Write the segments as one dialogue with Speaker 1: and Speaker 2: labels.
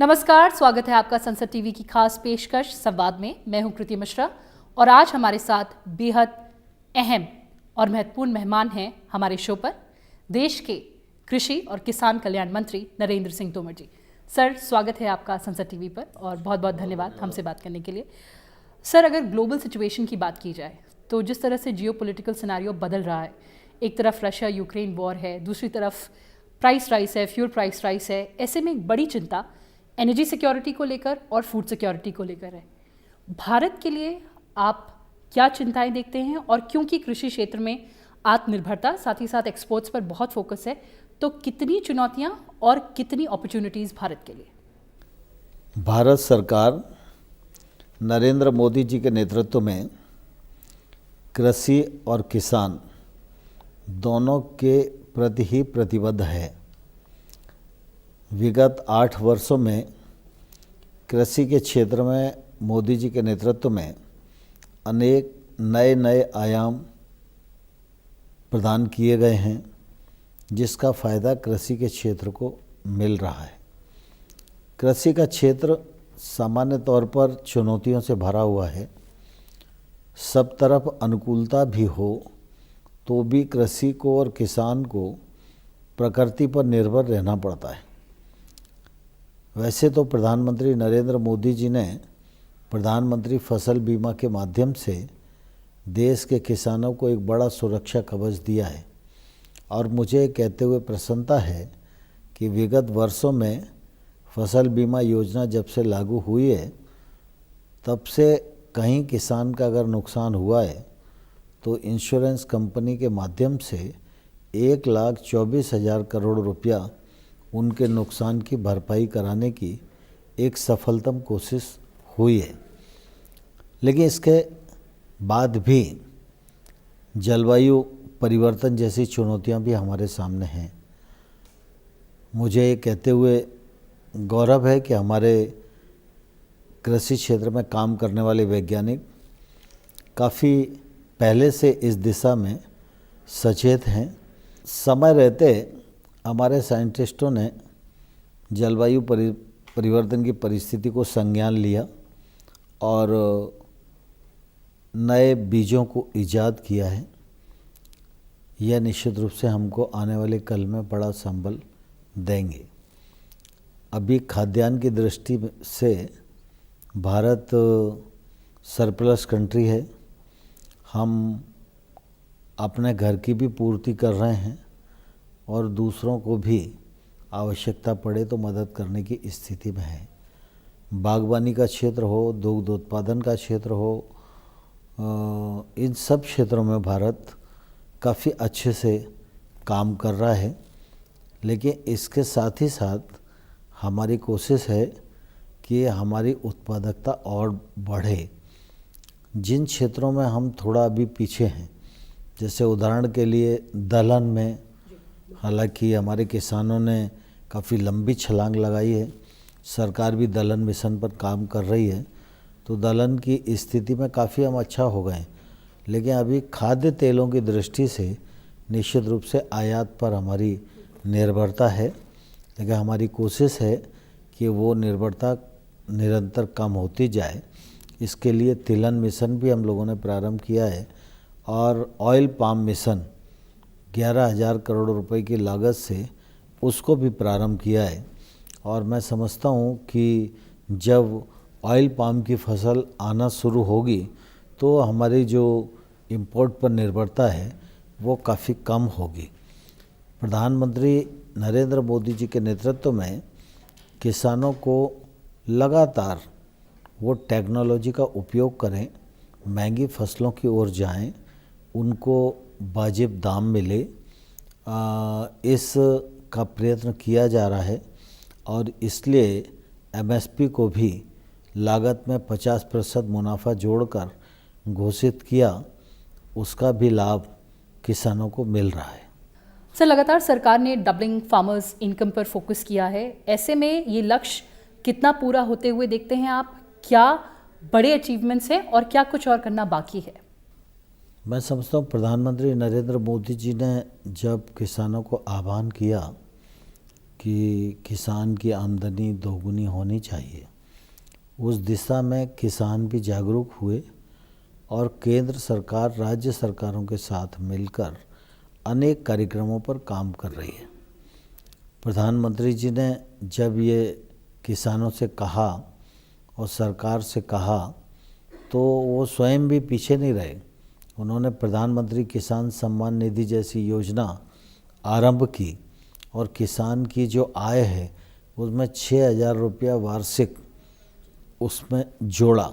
Speaker 1: नमस्कार, स्वागत है आपका संसद टीवी की खास पेशकश संवाद में। मैं हूं कृति मिश्रा और आज हमारे साथ बेहद अहम और महत्वपूर्ण मेहमान हैं हमारे शो पर देश के कृषि और किसान कल्याण मंत्री नरेंद्र सिंह तोमर जी। सर, स्वागत है आपका संसद टीवी पर और बहुत बहुत धन्यवाद हमसे बात करने के लिए। सर, अगर ग्लोबल सिचुएशन की बात की जाए तो जिस तरह से जियोपॉलिटिकल सिनेरियो बदल रहा है, एक तरफ रशिया यूक्रेन वॉर है, दूसरी तरफ प्राइस राइस है, फ्यूल प्राइस राइस है, ऐसे में एक बड़ी चिंता एनर्जी सिक्योरिटी को लेकर और फूड सिक्योरिटी को लेकर है। भारत के लिए आप क्या चिंताएं देखते हैं? और क्योंकि कृषि क्षेत्र में आत्मनिर्भरता साथ ही साथ एक्सपोर्ट्स पर बहुत फोकस है, तो कितनी चुनौतियां और कितनी अपॉर्चुनिटीज भारत के लिए?
Speaker 2: भारत सरकार नरेंद्र मोदी जी के नेतृत्व में कृषि और किसान दोनों के प्रति ही प्रतिबद्ध है। विगत 8 वर्षों में कृषि के क्षेत्र में मोदी जी के नेतृत्व में अनेक नए नए आयाम प्रदान किए गए हैं, जिसका फ़ायदा कृषि के क्षेत्र को मिल रहा है। कृषि का क्षेत्र सामान्य तौर पर चुनौतियों से भरा हुआ है। सब तरफ अनुकूलता भी हो तो भी कृषि को और किसान को प्रकृति पर निर्भर रहना पड़ता है। वैसे तो प्रधानमंत्री नरेंद्र मोदी जी ने प्रधानमंत्री फसल बीमा के माध्यम से देश के किसानों को एक बड़ा सुरक्षा कवच दिया है और मुझे कहते हुए प्रसन्नता है कि विगत वर्षों में फसल बीमा योजना जब से लागू हुई है तब से कहीं किसान का अगर नुकसान हुआ है तो इंश्योरेंस कंपनी के माध्यम से 1,24,000 करोड़ रुपया उनके नुकसान की भरपाई कराने की एक सफलतम कोशिश हुई है। लेकिन इसके बाद भी जलवायु परिवर्तन जैसी चुनौतियां भी हमारे सामने हैं। मुझे ये कहते हुए गौरव है कि हमारे कृषि क्षेत्र में काम करने वाले वैज्ञानिक काफ़ी पहले से इस दिशा में सचेत हैं। समय रहते हमारे साइंटिस्टों ने जलवायु परिवर्तन की परिस्थिति को संज्ञान लिया और नए बीजों को ईजाद किया है। यह निश्चित रूप से हमको आने वाले कल में बड़ा संबल देंगे। अभी खाद्यान्न की दृष्टि से भारत सरप्लस कंट्री है। हम अपने घर की भी पूर्ति कर रहे हैं और दूसरों को भी आवश्यकता पड़े तो मदद करने की स्थिति में है। बागवानी का क्षेत्र हो, दुग्ध उत्पादन का क्षेत्र हो, इन सब क्षेत्रों में भारत काफ़ी अच्छे से काम कर रहा है। लेकिन इसके साथ ही साथ हमारी कोशिश है कि हमारी उत्पादकता और बढ़े। जिन क्षेत्रों में हम थोड़ा अभी पीछे हैं, जैसे उदाहरण के लिए दलहन में, हालांकि हमारे किसानों ने काफ़ी लंबी छलांग लगाई है, सरकार भी दलहन मिशन पर काम कर रही है, तो दलहन की स्थिति में काफ़ी हम अच्छा हो गए। लेकिन अभी खाद्य तेलों की दृष्टि से निश्चित रूप से आयात पर हमारी निर्भरता है। लेकिन हमारी कोशिश है कि वो निर्भरता निरंतर कम होती जाए। इसके लिए तिलहन मिशन भी हम लोगों ने प्रारंभ किया है और ऑयल पाम मिशन 11,000 करोड़ रुपए की लागत से उसको भी प्रारंभ किया है। और मैं समझता हूँ कि जब ऑयल पाम की फसल आना शुरू होगी तो हमारी जो इंपोर्ट पर निर्भरता है वो काफ़ी कम होगी। प्रधानमंत्री नरेंद्र मोदी जी के नेतृत्व में किसानों को लगातार वो टेक्नोलॉजी का उपयोग करें, महंगी फसलों की ओर जाएं, उनको वाजिब दाम मिले, इस का प्रयत्न किया जा रहा है। और इसलिए एमएसपी को भी लागत में 50% मुनाफा जोड़कर घोषित किया, उसका भी लाभ किसानों को मिल रहा है।
Speaker 1: सर, लगातार सरकार ने डबलिंग फार्मर्स इनकम पर फोकस किया है। ऐसे में ये लक्ष्य कितना पूरा होते हुए देखते हैं आप? क्या बड़े अचीवमेंट्स हैं और क्या कुछ और करना बाकी है?
Speaker 2: मैं समझता हूँ प्रधानमंत्री नरेंद्र मोदी जी ने जब किसानों को आह्वान किया कि किसान की आमदनी दोगुनी होनी चाहिए, उस दिशा में किसान भी जागरूक हुए और केंद्र सरकार राज्य सरकारों के साथ मिलकर अनेक कार्यक्रमों पर काम कर रही है। प्रधानमंत्री जी ने जब ये किसानों से कहा और सरकार से कहा तो वो स्वयं भी पीछे नहीं रहे। उन्होंने प्रधानमंत्री किसान सम्मान निधि जैसी योजना आरंभ की और किसान की जो आय है उसमें 6,000 रुपया वार्षिक उसमें जोड़ा।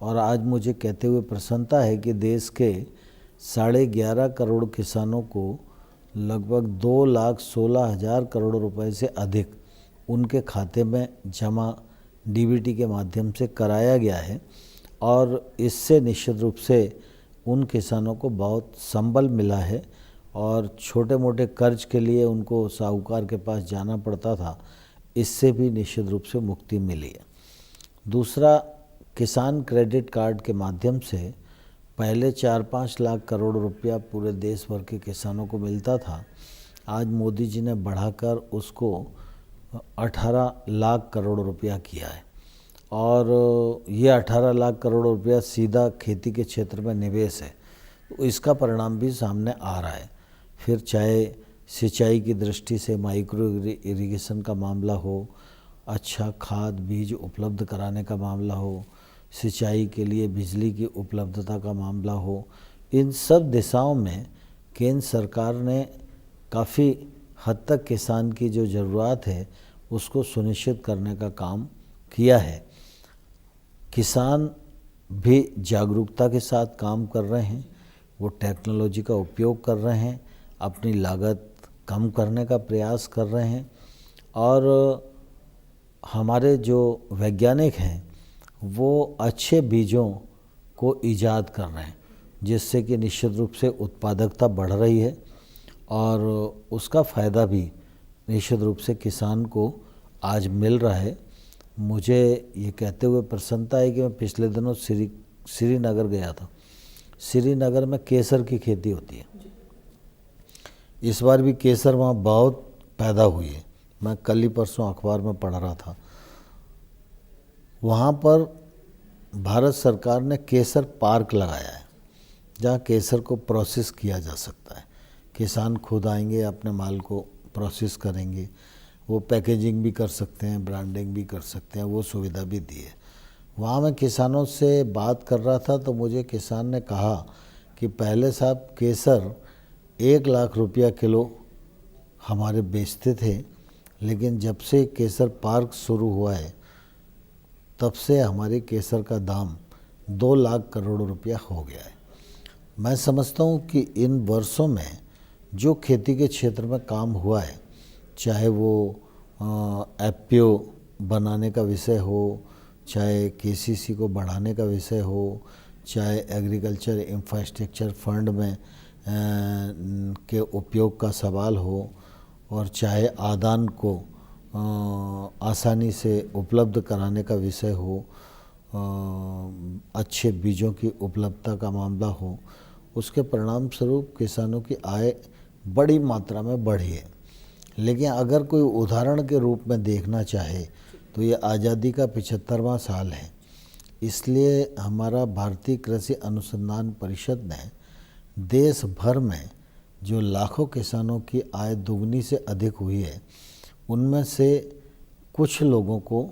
Speaker 2: और आज मुझे कहते हुए प्रसन्नता है कि देश के 11.5 करोड़ किसानों को लगभग 2,16,000 करोड़ रुपए से अधिक उनके खाते में जमा डीबीटी के माध्यम से कराया गया है। और इससे निश्चित रूप से उन किसानों को बहुत संबल मिला है और छोटे मोटे कर्ज के लिए उनको साहूकार के पास जाना पड़ता था, इससे भी निश्चित रूप से मुक्ति मिली है। दूसरा, किसान क्रेडिट कार्ड के माध्यम से पहले 4-5 लाख करोड़ रुपया पूरे देश भर के किसानों को मिलता था। आज मोदी जी ने बढ़ाकर उसको 18 लाख करोड़ रुपया किया है और ये 18 लाख करोड़ रुपया सीधा खेती के क्षेत्र में निवेश है, तो इसका परिणाम भी सामने आ रहा है। फिर चाहे सिंचाई की दृष्टि से माइक्रो इरिगेशन का मामला हो, अच्छा खाद बीज उपलब्ध कराने का मामला हो, सिंचाई के लिए बिजली की उपलब्धता का मामला हो, इन सब दिशाओं में केंद्र सरकार ने काफ़ी हद तक किसान की जो ज़रूरत है उसको सुनिश्चित करने का काम किया है। किसान भी जागरूकता के साथ काम कर रहे हैं, वो टेक्नोलॉजी का उपयोग कर रहे हैं, अपनी लागत कम करने का प्रयास कर रहे हैं और हमारे जो वैज्ञानिक हैं वो अच्छे बीजों को ईजाद कर रहे हैं, जिससे कि निश्चित रूप से उत्पादकता बढ़ रही है और उसका फ़ायदा भी निश्चित रूप से किसान को आज मिल रहा है। मुझे ये कहते हुए प्रसन्नता है कि मैं पिछले दिनों श्रीनगर गया था। श्रीनगर में केसर की खेती होती है। इस बार भी केसर वहाँ बहुत पैदा हुई है। मैं कल ही परसों अखबार में पढ़ रहा था। वहाँ पर भारत सरकार ने केसर पार्क लगाया है जहाँ केसर को प्रोसेस किया जा सकता है। किसान खुद आएंगे, अपने माल को प्रोसेस करेंगे, वो पैकेजिंग भी कर सकते हैं, ब्रांडिंग भी कर सकते हैं, वो सुविधा भी दी है। वहाँ मैं किसानों से बात कर रहा था तो मुझे किसान ने कहा कि पहले साहब केसर 1 लाख रुपया किलो हमारे बेचते थे, लेकिन जब से केसर पार्क शुरू हुआ है तब से हमारे केसर का दाम 2 लाख करोड़ रुपया हो गया है। मैं समझता हूँ कि इन वर्षों में जो खेती के क्षेत्र में काम हुआ है, चाहे वो एफपीओ बनाने का विषय हो, चाहे केसीसी को बढ़ाने का विषय हो, चाहे एग्रीकल्चर इंफ्रास्ट्रक्चर फंड में के उपयोग का सवाल हो, और चाहे आदान को आसानी से उपलब्ध कराने का विषय हो, अच्छे बीजों की उपलब्धता का मामला हो, उसके परिणाम स्वरूप किसानों की आय बड़ी मात्रा में बढ़ी है। लेकिन अगर कोई उदाहरण के रूप में देखना चाहे तो ये आज़ादी का 75वां साल है। इसलिए हमारा भारतीय कृषि अनुसंधान परिषद ने देश भर में जो लाखों किसानों की आय दोगुनी से अधिक हुई है, उनमें से कुछ लोगों को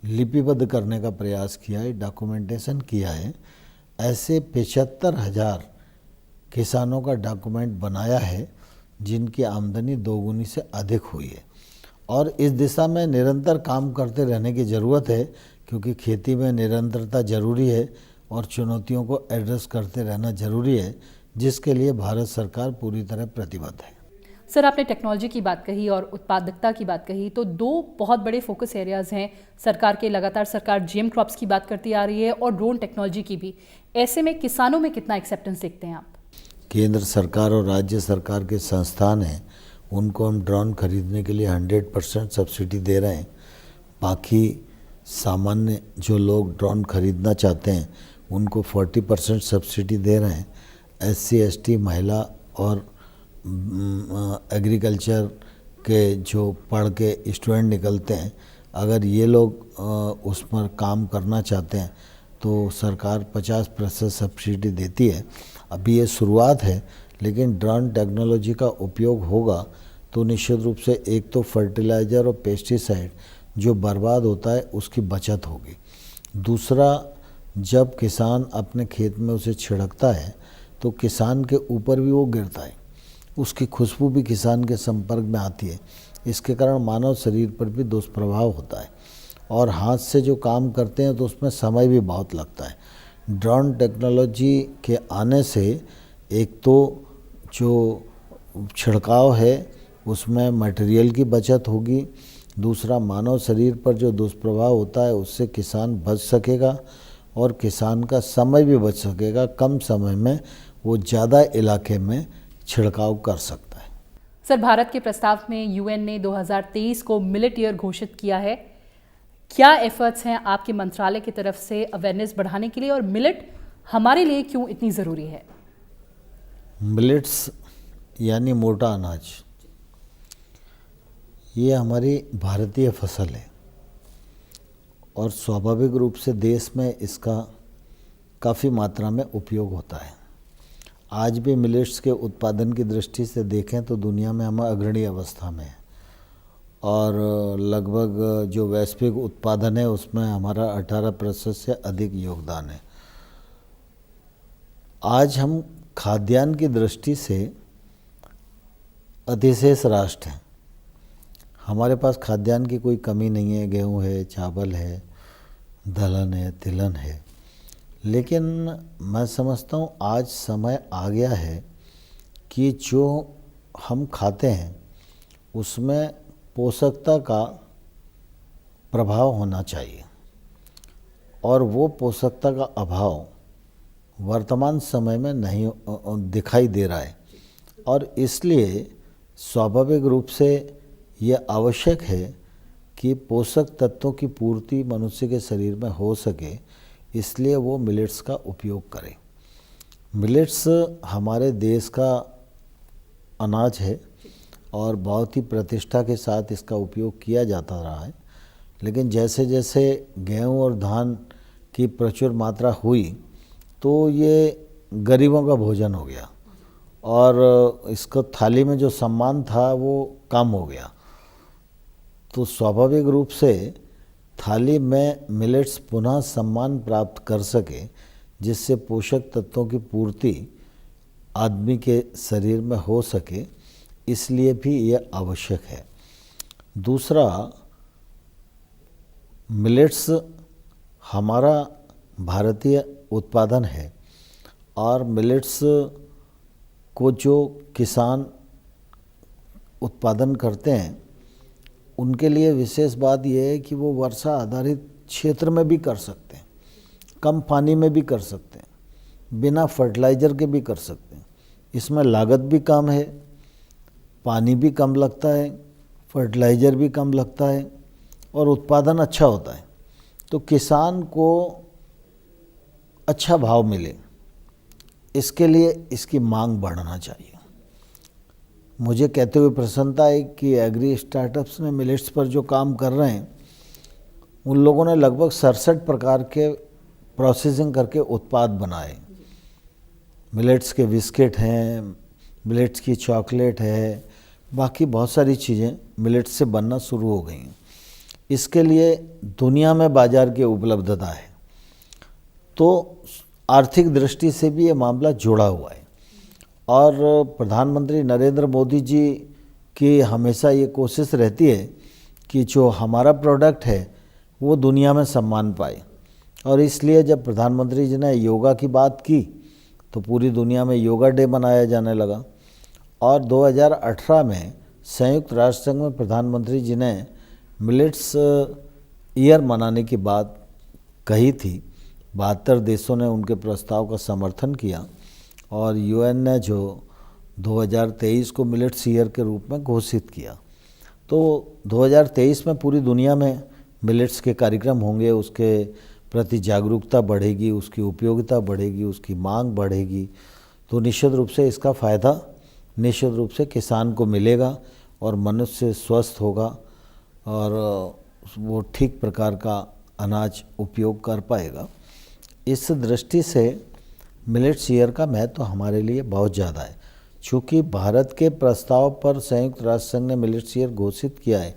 Speaker 2: लिपिबद्ध करने का प्रयास किया है, डॉक्यूमेंटेशन किया है। ऐसे 75,000 किसानों का डॉक्यूमेंट बनाया है जिनकी आमदनी दोगुनी से अधिक हुई है। और इस दिशा में निरंतर काम करते रहने की ज़रूरत है, क्योंकि खेती में निरंतरता ज़रूरी है और चुनौतियों को एड्रेस करते रहना ज़रूरी है, जिसके लिए भारत सरकार पूरी तरह प्रतिबद्ध है।
Speaker 1: सर, आपने टेक्नोलॉजी की बात कही और उत्पादकता की बात कही, तो 2 बहुत बड़े फोकस एरियाज हैं सरकार के। लगातार सरकार जीएम क्रॉप्स की बात करती आ रही है और ड्रोन टेक्नोलॉजी की भी। ऐसे में किसानों में कितना एक्सेप्टेंस देखते हैं आप?
Speaker 2: केंद्र सरकार और राज्य सरकार के संस्थान हैं, उनको हम ड्रोन खरीदने के लिए 100% सब्सिडी दे रहे हैं। बाकी सामान्य जो लोग ड्रोन खरीदना चाहते हैं उनको 40% सब्सिडी दे रहे हैं। SC ST महिला और एग्रीकल्चर के जो पढ़ के स्टूडेंट निकलते हैं, अगर ये लोग उस पर काम करना चाहते हैं तो सरकार 50% सब्सिडी देती है। अभी ये शुरुआत है, लेकिन ड्रोन टेक्नोलॉजी का उपयोग होगा तो निश्चित रूप से एक तो फर्टिलाइज़र और पेस्टिसाइड जो बर्बाद होता है उसकी बचत होगी। दूसरा, जब किसान अपने खेत में उसे छिड़कता है तो किसान के ऊपर भी वो गिरता है, उसकी खुशबू भी किसान के संपर्क में आती है। इसके कारण मानव शरीर पर भी दुष्प्रभाव होता है, और हाथ से जो काम करते हैं तो उसमें समय भी बहुत लगता है। ड्रोन टेक्नोलॉजी के आने से एक तो जो छिड़काव है उसमें मटेरियल की बचत होगी, दूसरा मानव शरीर पर जो दुष्प्रभाव होता है उससे किसान बच सकेगा, और किसान का समय भी बच सकेगा। कम समय में वो ज़्यादा इलाके में छिड़काव कर सकता है।
Speaker 1: सर, भारत के प्रस्ताव में यूएन ने 2023 को मिलेट ईयर घोषित किया है। क्या एफर्ट्स हैं आपके मंत्रालय की तरफ से अवेयरनेस बढ़ाने के लिए, और मिलेट हमारे लिए क्यों इतनी ज़रूरी है?
Speaker 2: मिलेट्स यानी मोटा अनाज, ये हमारी भारतीय फसल है और स्वाभाविक रूप से देश में इसका काफ़ी मात्रा में उपयोग होता है। आज भी मिलेट्स के उत्पादन की दृष्टि से देखें तो दुनिया में हम अग्रणी अवस्था में हैं, और लगभग जो वैश्विक उत्पादन है उसमें हमारा 18% से अधिक योगदान है। आज हम खाद्यान्न की दृष्टि से अधिशेष राष्ट्र हैं। हमारे पास खाद्यान्न की कोई कमी नहीं है, गेहूँ है, चावल है, दलहन है, तिलहन है। लेकिन मैं समझता हूँ आज समय आ गया है कि जो हम खाते हैं उसमें पोषकता का प्रभाव होना चाहिए, और वो पोषकता का अभाव वर्तमान समय में नहीं दिखाई दे रहा है, और इसलिए स्वाभाविक रूप से ये आवश्यक है कि पोषक तत्वों की पूर्ति मनुष्य के शरीर में हो सके, इसलिए वो मिलेट्स का उपयोग करें। मिलेट्स हमारे देश का अनाज है और बहुत ही प्रतिष्ठा के साथ इसका उपयोग किया जाता रहा है, लेकिन जैसे जैसे गेहूं और धान की प्रचुर मात्रा हुई तो ये गरीबों का भोजन हो गया, और इसको थाली में जो सम्मान था वो कम हो गया। तो स्वाभाविक रूप से थाली में मिलेट्स पुनः सम्मान प्राप्त कर सके, जिससे पोषक तत्वों की पूर्ति आदमी के शरीर में हो सके, इसलिए भी यह आवश्यक है। दूसरा, मिलेट्स हमारा भारतीय उत्पादन है, और मिलेट्स को जो किसान उत्पादन करते हैं उनके लिए विशेष बात यह है कि वो वर्षा आधारित क्षेत्र में भी कर सकते हैं, कम पानी में भी कर सकते हैं, बिना फर्टिलाइज़र के भी कर सकते हैं। इसमें लागत भी कम है, पानी भी कम लगता है, फर्टिलाइज़र भी कम लगता है, और उत्पादन अच्छा होता है। तो किसान को अच्छा भाव मिले, इसके लिए इसकी मांग बढ़ना चाहिए। मुझे कहते हुए प्रसन्नता है कि एग्री स्टार्टअप्स ने मिलेट्स पर जो काम कर रहे हैं उन लोगों ने लगभग 67 प्रकार के प्रोसेसिंग करके उत्पाद बनाए। मिलेट्स के बिस्किट हैं, मिलेट्स की चॉकलेट है, बाकी बहुत सारी चीज़ें मिलेट्स से बनना शुरू हो गई हैं। इसके लिए दुनिया में बाज़ार की उपलब्धता है, तो आर्थिक दृष्टि से भी ये मामला जुड़ा हुआ है। और प्रधानमंत्री नरेंद्र मोदी जी की हमेशा ये कोशिश रहती है कि जो हमारा प्रोडक्ट है वो दुनिया में सम्मान पाए, और इसलिए जब प्रधानमंत्री जी ने योगा की बात की तो पूरी दुनिया में योगा डे मनाया जाने लगा। और 2018 में संयुक्त राष्ट्र संघ में प्रधानमंत्री जी ने मिलेट्स ईयर मनाने की बात कही थी। 72 देशों ने उनके प्रस्ताव का समर्थन किया, और यूएन ने जो 2023 को मिलेट्स ईयर के रूप में घोषित किया। तो 2023 में पूरी दुनिया में मिलेट्स के कार्यक्रम होंगे, उसके प्रति जागरूकता बढ़ेगी, उसकी उपयोगिता बढ़ेगी, उसकी मांग बढ़ेगी। तो निश्चित रूप से इसका फ़ायदा निश्चित रूप से किसान को मिलेगा, और मनुष्य स्वस्थ होगा और वो ठीक प्रकार का अनाज उपयोग कर पाएगा। इस दृष्टि से मिलेट्स ईयर का महत्व हमारे लिए बहुत ज़्यादा है। चूँकि भारत के प्रस्ताव पर संयुक्त राष्ट्र संघ ने मिलेट्स ईयर घोषित किया है,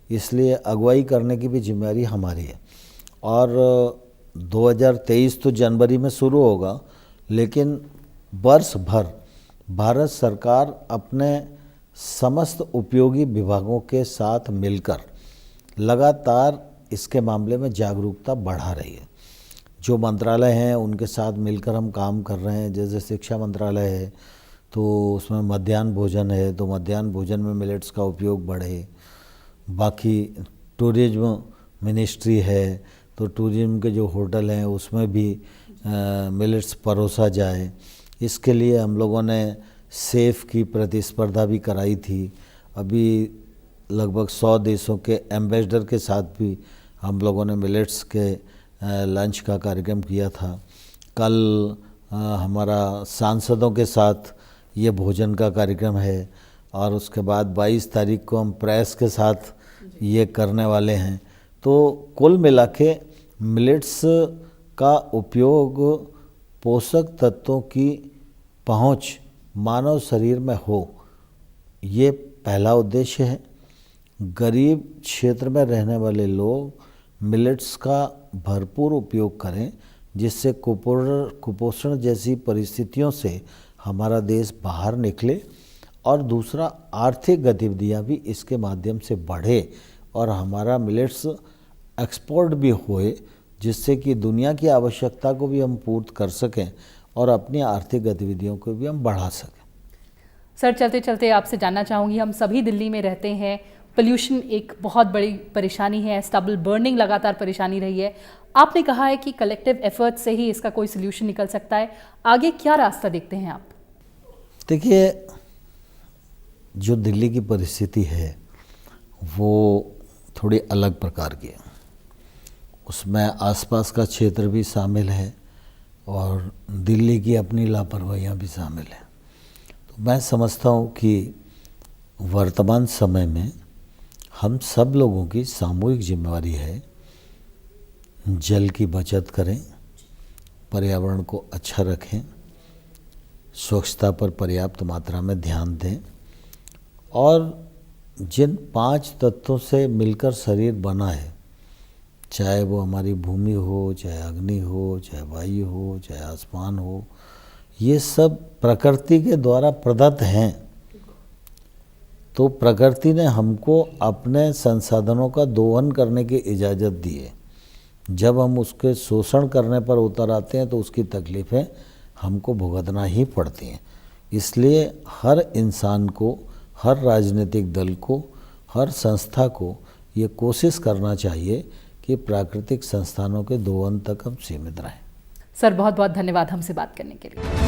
Speaker 2: इसलिए अगुवाई करने की भी जिम्मेदारी हमारी है। और 2023 तो जनवरी में शुरू होगा, लेकिन वर्ष भर भारत सरकार अपने समस्त उपयोगी विभागों के साथ मिलकर लगातार इसके मामले में जागरूकता बढ़ा रही है। जो मंत्रालय हैं उनके साथ मिलकर हम काम कर रहे हैं। जैसे शिक्षा मंत्रालय है तो उसमें मध्याह्न भोजन है, तो मध्याह्न भोजन में मिलेट्स का उपयोग बढ़े। बाकी टूरिज्म मिनिस्ट्री है तो टूरिज्म के जो होटल हैं उसमें भी मिलेट्स परोसा जाए। इसके लिए हम लोगों ने सेफ की प्रतिस्पर्धा भी कराई थी। अभी लगभग 100 देशों के एम्बेसडर के साथ भी हम लोगों ने मिलेट्स के लंच का कार्यक्रम किया था। कल हमारा सांसदों के साथ ये भोजन का कार्यक्रम है और उसके बाद 22 तारीख को हम प्रेस के साथ ये करने वाले हैं। तो कुल मिला के मिलेट्स का उपयोग पोषक तत्वों की पहुंच मानव शरीर में हो, ये पहला उद्देश्य है। गरीब क्षेत्र में रहने वाले लोग मिलेट्स का भरपूर उपयोग करें, जिससे कुपोषण जैसी परिस्थितियों से हमारा देश बाहर निकले। और दूसरा, आर्थिक गतिविधियां भी इसके माध्यम से बढ़े और हमारा मिलेट्स एक्सपोर्ट भी होए, जिससे कि दुनिया की आवश्यकता को भी हम पूर्त कर सकें और अपनी आर्थिक गतिविधियों को भी हम बढ़ा सकें।
Speaker 1: सर, चलते चलते आपसे जानना चाहूँगी, हम सभी दिल्ली में रहते हैं, पोल्यूशन एक बहुत बड़ी परेशानी है, स्टबल बर्निंग लगातार परेशानी रही है। आपने कहा है कि कलेक्टिव एफर्ट से ही इसका कोई सोल्यूशन निकल सकता है, आगे क्या रास्ता देखते हैं आप?
Speaker 2: देखिए, जो दिल्ली की परिस्थिति है वो थोड़ी अलग प्रकार की है। उसमें आसपास का क्षेत्र भी शामिल है और दिल्ली की अपनी लापरवाहियाँ भी शामिल हैं। तो मैं समझता हूँ कि वर्तमान समय में हम सब लोगों की सामूहिक जिम्मेवारी है, जल की बचत करें, पर्यावरण को अच्छा रखें, स्वच्छता पर पर्याप्त मात्रा में ध्यान दें और जिन 5 तत्वों से मिलकर शरीर बना है, चाहे वो हमारी भूमि हो, चाहे अग्नि हो, चाहे वायु हो, चाहे आसमान हो, ये सब प्रकृति के द्वारा प्रदत्त हैं। तो प्रकृति ने हमको अपने संसाधनों का दोहन करने की इजाज़त दी है। जब हम उसके शोषण करने पर उतर आते हैं तो उसकी तकलीफ़ें हमको भुगतना ही पड़ती हैं। इसलिए हर इंसान को, हर राजनीतिक दल को, हर संस्था को ये कोशिश करना चाहिए कि प्राकृतिक संस्थानों के दोहन तक हम सीमित रहें।
Speaker 1: सर, बहुत बहुत धन्यवाद हमसे बात करने के लिए।